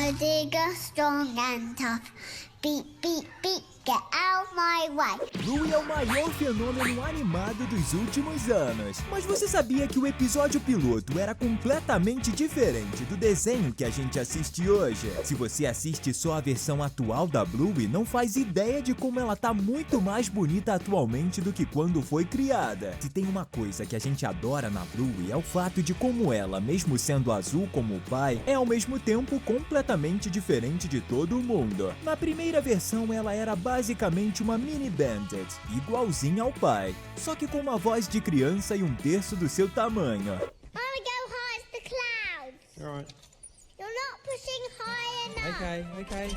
a digger, strong and tough. Beep, beep, beep, get out my way. Bluey é o maior fenômeno animado dos últimos anos. Mas você sabia que o episódio piloto era completamente diferente do desenho que a gente assiste hoje? Se você assiste só a versão atual da Bluey, não faz ideia de como ela tá muito mais bonita atualmente do que quando foi criada. Se tem uma coisa que a gente adora na Bluey é o fato de como ela, mesmo sendo azul como o pai, é ao mesmo tempo completamente diferente de todo mundo. Na primeira versão ela era basicamente uma mini bandit, igualzinha ao pai, só que com uma voz de criança e um terço do seu tamanho. I wanna go high as the clouds. Alright. You're not pushing high enough. Okay.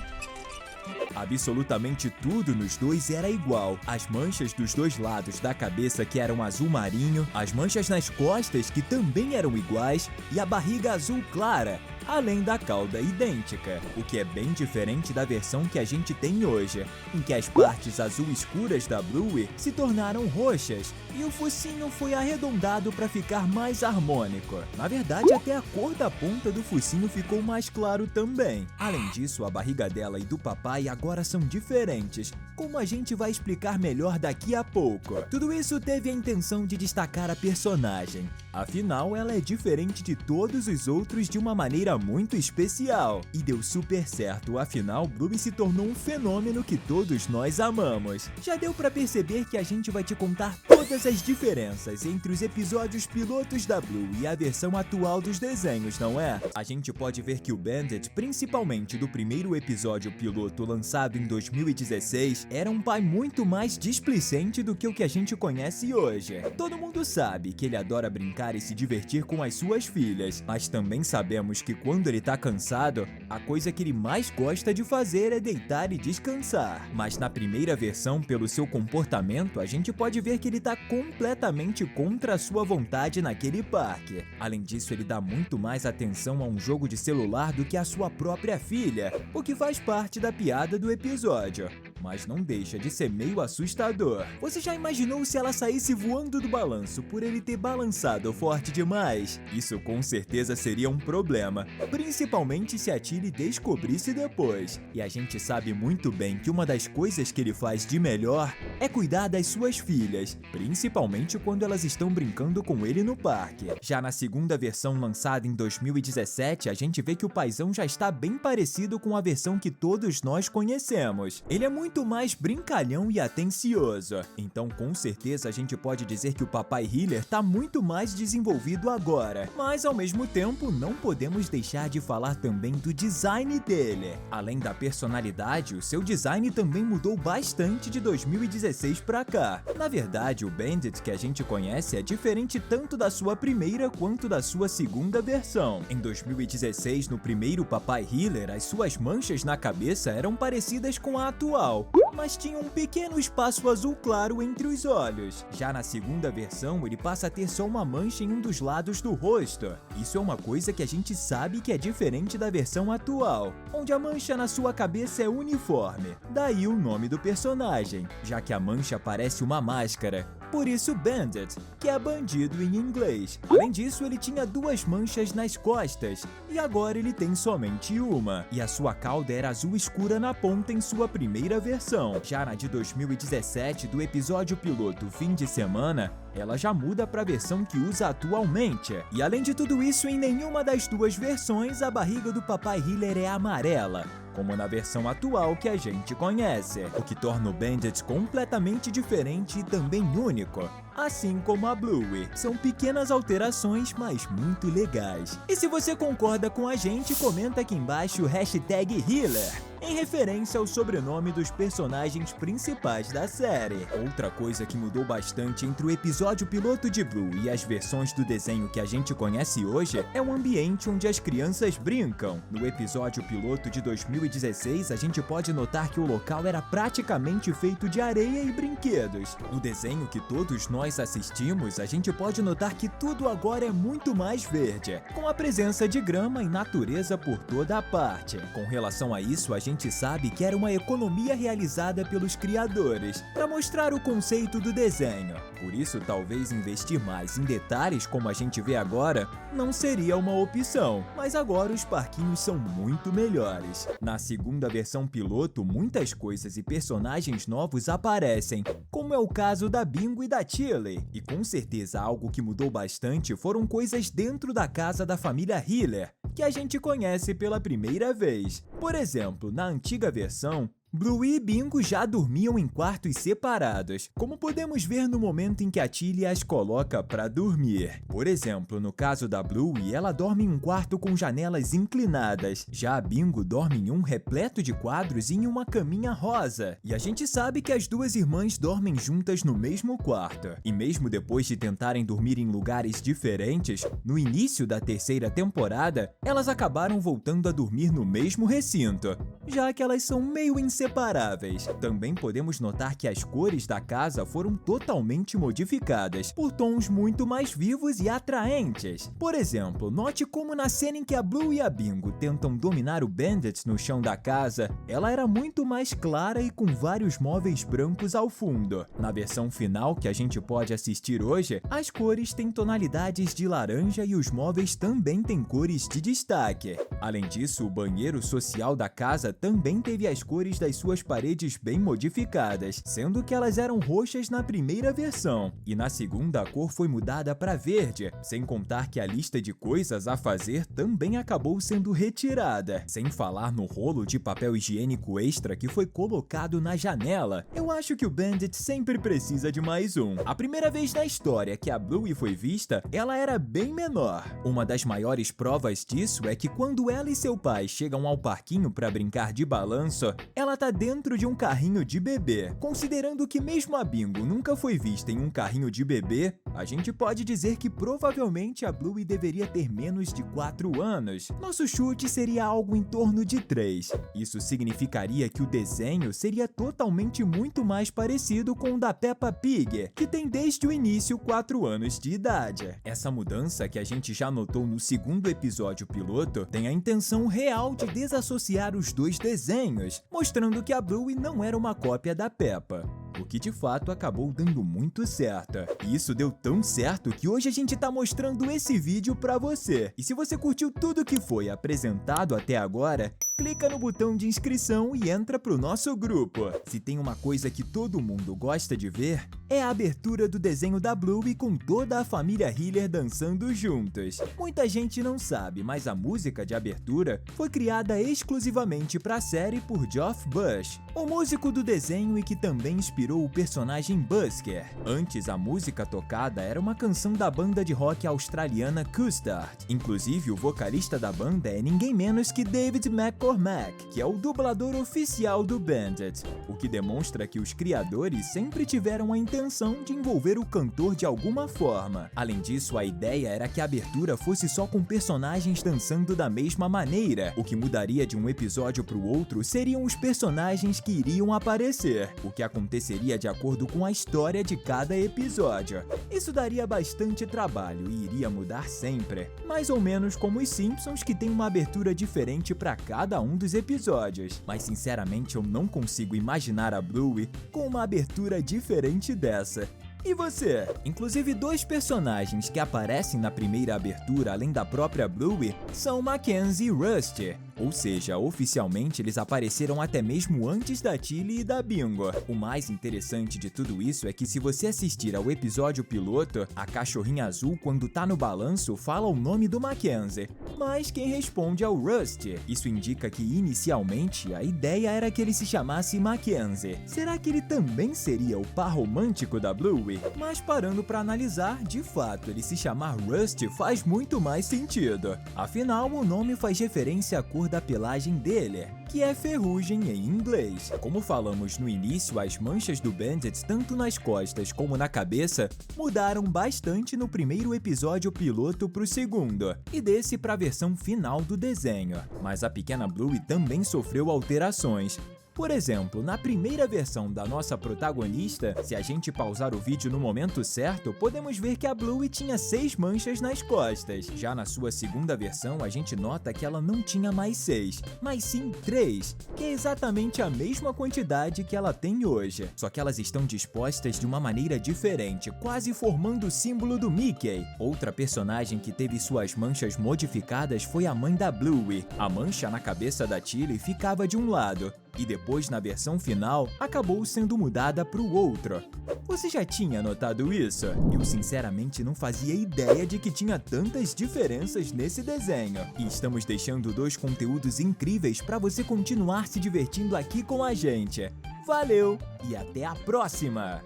Absolutamente tudo nos dois era igual. As manchas dos dois lados da cabeça que eram azul marinho, as manchas nas costas que também eram iguais e a barriga azul clara, além da cauda idêntica, o que é bem diferente da versão que a gente tem hoje, em que as partes azul escuras da Bluey se tornaram roxas e o focinho foi arredondado para ficar mais harmônico. Na verdade, até a cor da ponta do focinho ficou mais claro também. Além disso, a barriga dela e do papai agora são diferentes, como a gente vai explicar melhor daqui a pouco. Tudo isso teve a intenção de destacar a personagem. Afinal, ela é diferente de todos os outros de uma maneira muito especial. E deu super certo, afinal, Bluey se tornou um fenômeno que todos nós amamos. Já deu pra perceber que a gente vai te contar todas as diferenças entre os episódios pilotos da Bluey e a versão atual dos desenhos, não é? A gente pode ver que o Bandit, principalmente do primeiro episódio piloto lançado em 2016, era um pai muito mais displicente do que o que a gente conhece hoje. Todo mundo sabe que ele adora brincar e se divertir com as suas filhas, mas também sabemos que quando ele tá cansado, a coisa que ele mais gosta de fazer é deitar e descansar. Mas na primeira versão, pelo seu comportamento, a gente pode ver que ele tá completamente contra a sua vontade naquele parque. Além disso, ele dá muito mais atenção a um jogo de celular do que a sua própria filha, o que faz parte da piada do episódio. Mas não deixa de ser meio assustador. Você já imaginou se ela saísse voando do balanço por ele ter balançado forte demais? Isso com certeza seria um problema, principalmente se a Tilly descobrisse depois. E a gente sabe muito bem que uma das coisas que ele faz de melhor é cuidar das suas filhas, principalmente quando elas estão brincando com ele no parque. Já na segunda versão lançada em 2017, a gente vê que o paizão já está bem parecido com a versão que todos nós conhecemos. Ele é muito mais brincalhão e atencioso. Então, com certeza, a gente pode dizer que o papai Hiller tá muito mais desenvolvido agora. Mas, ao mesmo tempo, não podemos deixar de falar também do design dele. Além da personalidade, o seu design também mudou bastante de 2016 pra cá. Na verdade, o Bandit que a gente conhece é diferente tanto da sua primeira quanto da sua segunda versão. Em 2016, no primeiro papai Hiller, as suas manchas na cabeça eram parecidas com a atual, mas tinha um pequeno espaço azul claro entre os olhos. Já na segunda versão, ele passa a ter só uma mancha em um dos lados do rosto. Isso é uma coisa que a gente sabe que é diferente da versão atual, onde a mancha na sua cabeça é uniforme. Daí o nome do personagem, já que a mancha parece uma máscara. Por isso Bandit, que é bandido em inglês. Além disso, ele tinha duas manchas nas costas, e agora ele tem somente uma. E a sua cauda era azul escura na ponta em sua primeira versão. Já na de 2017, do episódio piloto Fim de Semana, ela já muda para a versão que usa atualmente. E além de tudo isso, em nenhuma das duas versões a barriga do papai Hiller é amarela, como na versão atual que a gente conhece, o que torna o Bandit completamente diferente e também único, assim como a Bluey. São pequenas alterações, mas muito legais. E se você concorda com a gente, comenta aqui embaixo o hashtag Hiller, em referência ao sobrenome dos personagens principais da série. Outra coisa que mudou bastante entre o episódio piloto de Bluey e as versões do desenho que a gente conhece hoje é o ambiente onde as crianças brincam. No episódio piloto de 2016, a gente pode notar que o local era praticamente feito de areia e brinquedos. No desenho que todos nós assistimos, a gente pode notar que tudo agora é muito mais verde, com a presença de grama e natureza por toda a parte. Com relação a isso, a gente sabe que era uma economia realizada pelos criadores para mostrar o conceito do desenho. Por isso, talvez investir mais em detalhes como a gente vê agora não seria uma opção, mas agora os parquinhos são muito melhores. Na segunda versão piloto, muitas coisas e personagens novos aparecem, como é o caso da Bingo e da Tilly. E com certeza algo que mudou bastante foram coisas dentro da casa da família Hiller, que a gente conhece pela primeira vez. Por exemplo, na antiga versão, Bluey e Bingo já dormiam em quartos separados, como podemos ver no momento em que a Tilly as coloca para dormir. Por exemplo, no caso da Bluey, ela dorme em um quarto com janelas inclinadas, já a Bingo dorme em um repleto de quadros e em uma caminha rosa. E a gente sabe que as duas irmãs dormem juntas no mesmo quarto. E mesmo depois de tentarem dormir em lugares diferentes, no início da terceira temporada, elas acabaram voltando a dormir no mesmo recinto, já que elas são meio inseparáveis. Também podemos notar que as cores da casa foram totalmente modificadas por tons muito mais vivos e atraentes. Por exemplo, note como na cena em que a Blue e a Bingo tentam dominar o Bandit no chão da casa, ela era muito mais clara e com vários móveis brancos ao fundo. Na versão final que a gente pode assistir hoje, as cores têm tonalidades de laranja e os móveis também têm cores de destaque. Além disso, o banheiro social da casa também teve as cores das suas paredes bem modificadas, sendo que elas eram roxas na primeira versão, e na segunda a cor foi mudada para verde, sem contar que a lista de coisas a fazer também acabou sendo retirada, sem falar no rolo de papel higiênico extra que foi colocado na janela. Eu acho que o Bandit sempre precisa de mais um. A primeira vez na história que a Bluey foi vista, ela era bem menor. Uma das maiores provas disso é que quando ela e seu pai chegam ao parquinho para brincar de balanço, ela tá dentro de um carrinho de bebê. Considerando que mesmo a Bingo nunca foi vista em um carrinho de bebê, a gente pode dizer que provavelmente a Bluey deveria ter menos de 4 anos. Nosso chute seria algo em torno de 3. Isso significaria que o desenho seria totalmente muito mais parecido com o da Peppa Pig, que tem desde o início 4 anos de idade. Essa mudança que a gente já notou no segundo episódio piloto tem a intenção real de desassociar os dois desenhos, mostrando que a Bluey não era uma cópia da Peppa, o que de fato acabou dando muito certo. E isso deu tão certo que hoje a gente tá mostrando esse vídeo pra você. E se você curtiu tudo que foi apresentado até agora, clica no botão de inscrição e entra pro nosso grupo. Se tem uma coisa que todo mundo gosta de ver, é a abertura do desenho da Bluey com toda a família Hiller dançando juntos. Muita gente não sabe, mas a música de abertura foi criada exclusivamente para a série por Geoff Bush, o músico do desenho e que também inspirou o personagem Busker. Antes, a música tocada era uma canção da banda de rock australiana Custard. Inclusive, o vocalista da banda é ninguém menos que David McCormack, que é o dublador oficial do Bandit, o que demonstra que os criadores sempre tiveram a intenção de envolver o cantor de alguma forma. Além disso, a ideia era que a abertura fosse só com personagens dançando da mesma maneira. O que mudaria de um episódio para o outro seriam os personagens que iriam aparecer, o que aconteceria de acordo com a história de cada episódio. Isso daria bastante trabalho e iria mudar sempre, mais ou menos como os Simpsons, que tem uma abertura diferente para cada um dos episódios. Mas sinceramente eu não consigo imaginar a Bluey com uma abertura diferente dessa. E você? Inclusive, 2 personagens que aparecem na primeira abertura, além da própria Bluey, são Mackenzie e Rusty. Ou seja, oficialmente eles apareceram até mesmo antes da Tilly e da Bingo. O mais interessante de tudo isso é que se você assistir ao episódio piloto, a cachorrinha azul, quando tá no balanço, fala o nome do Mackenzie, mas quem responde é o Rusty. Isso indica que inicialmente a ideia era que ele se chamasse Mackenzie. Será que ele também seria o par romântico da Bluey? Mas parando pra analisar, de fato, ele se chamar Rusty faz muito mais sentido. Afinal, o nome faz referência à cor da pelagem dele, que é ferrugem em inglês. Como falamos no início, as manchas do Bandit, tanto nas costas como na cabeça, mudaram bastante no primeiro episódio piloto pro segundo, e desse pra versão final do desenho. Mas a pequena Bluey também sofreu alterações. Por exemplo, na primeira versão da nossa protagonista, se a gente pausar o vídeo no momento certo, podemos ver que a Bluey tinha 6 manchas nas costas. Já na sua segunda versão, a gente nota que ela não tinha mais 6, mas sim 3, que é exatamente a mesma quantidade que ela tem hoje. Só que elas estão dispostas de uma maneira diferente, quase formando o símbolo do Mickey. Outra personagem que teve suas manchas modificadas foi a mãe da Bluey. A mancha na cabeça da Tilly ficava de um lado, e depois, na versão final, acabou sendo mudada para o outro. Você já tinha notado isso? Eu sinceramente não fazia ideia de que tinha tantas diferenças nesse desenho. E estamos deixando 2 conteúdos incríveis para você continuar se divertindo aqui com a gente. Valeu e até a próxima!